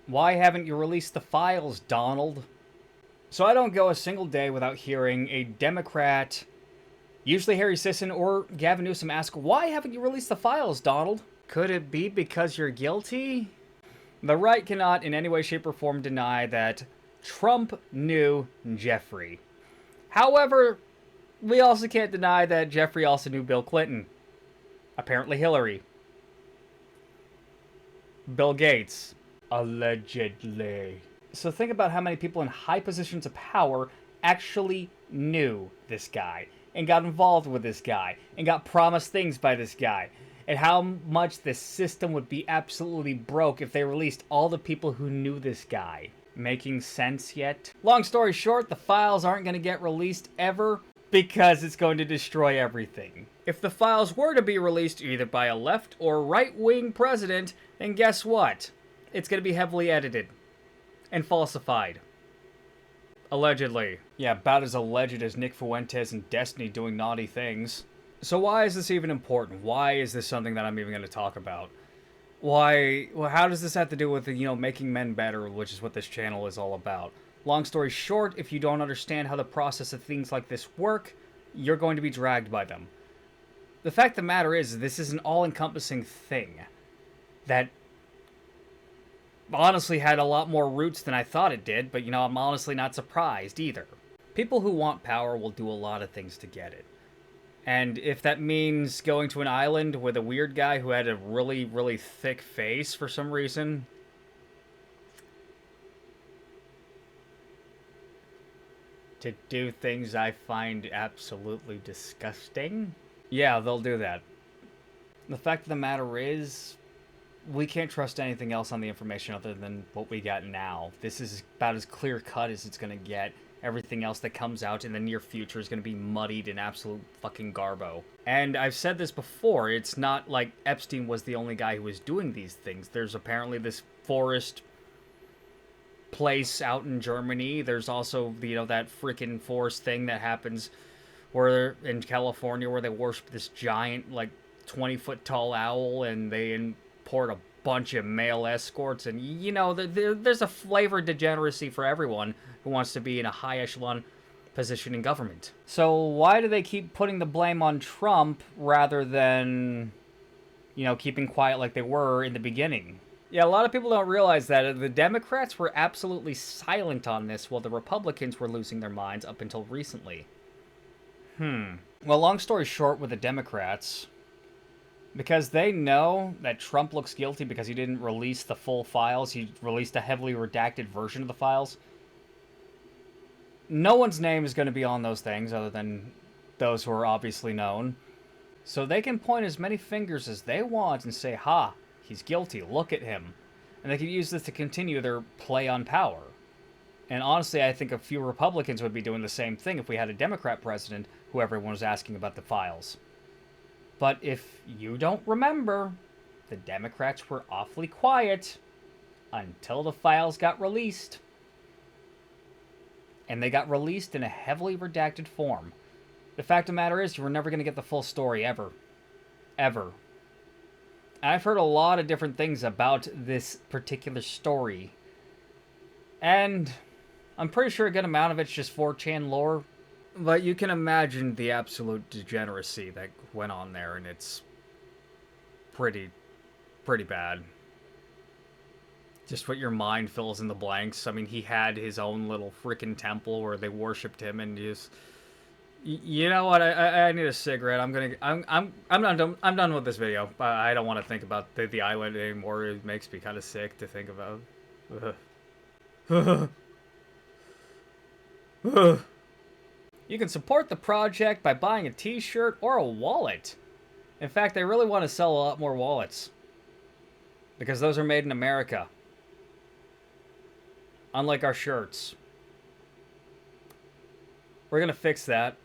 Why haven't you released the files, Donald? So I don't go a single day without hearing a Democrat, usually Harry Sisson or Gavin Newsom, ask, why haven't you released the files, Donald? Could it be because you're guilty? The right cannot in any way, shape, or form deny that Trump knew Jeffrey. However, we also can't deny that Jeffrey also knew Bill Clinton. Apparently Hillary. Bill Gates. Allegedly. So think about how many people in high positions of power actually knew this guy and got involved with this guy and got promised things by this guy, and how much the system would be absolutely broke if they released all the people who knew this guy. Making sense yet? Long story short, the files aren't going to get released ever because it's going to destroy everything. If the files were to be released either by a left or right-wing president, then guess what? It's going to be heavily edited and falsified. Allegedly. Yeah, about as alleged as Nick Fuentes and Destiny doing naughty things. So why is this even important? Why is this something that I'm even going to talk about? Why? Well, how does this have to do with, making men better, which is what this channel is all about? Long story short, if you don't understand how the process of things like this work, you're going to be dragged by them. The fact of the matter is, this is an all-encompassing thing that honestly had a lot more roots than I thought it did, but I'm honestly not surprised either. People who want power will do a lot of things to get it. And if that means going to an island with a weird guy who had a really, really thick face for some reason, to do things I find absolutely disgusting, yeah, they'll do that. The fact of the matter is, we can't trust anything else on the information other than what we got now. This is about as clear cut as it's going to get. Everything else that comes out in the near future is going to be muddied in absolute fucking garbo. And I've said this before, it's not like Epstein was the only guy who was doing these things. There's apparently this forest place out in Germany. There's also, that freaking forest thing that happens where in California where they worship this giant, 20-foot tall owl, and they import a bunch of male escorts, and there's a flavor of degeneracy for everyone who wants to be in a high echelon position in government. So why do they keep putting the blame on Trump rather than keeping quiet like they were in the begining? Yeah, a lot of people don't realize that the Democrats were absolutely silent on this while the Republicans were losing their minds up until recently. Well, long story short with the Democrats, because they know that Trump looks guilty because he didn't release the full files, he released a heavily redacted version of the files. No one's name is going to be on those things other than those who are obviously known. So they can point as many fingers as they want and say, ha, he's guilty, look at him. And they can use this to continue their play on power. And honestly, I think a few Republicans would be doing the same thing if we had a Democrat president who everyone was asking about the files. But if you don't remember, the Democrats were awfully quiet until the files got released. And they got released in a heavily redacted form. The fact of the matter is, you were never going to get the full story ever. Ever. And I've heard a lot of different things about this particular story. And I'm pretty sure a good amount of it's just 4chan lore. But you can imagine the absolute degeneracy that went on there, and it's pretty bad. Just what your mind fills in the blanks. I mean, he had his own little freaking temple where they worshipped him, and just, you know what? I need a cigarette. I'm done with this video. I don't want to think about the island anymore. It makes me kind of sick to think about. You can support the project by buying a t-shirt or a wallet. In fact, I really want to sell a lot more wallets, because those are made in America. Unlike our shirts. We're going to fix that.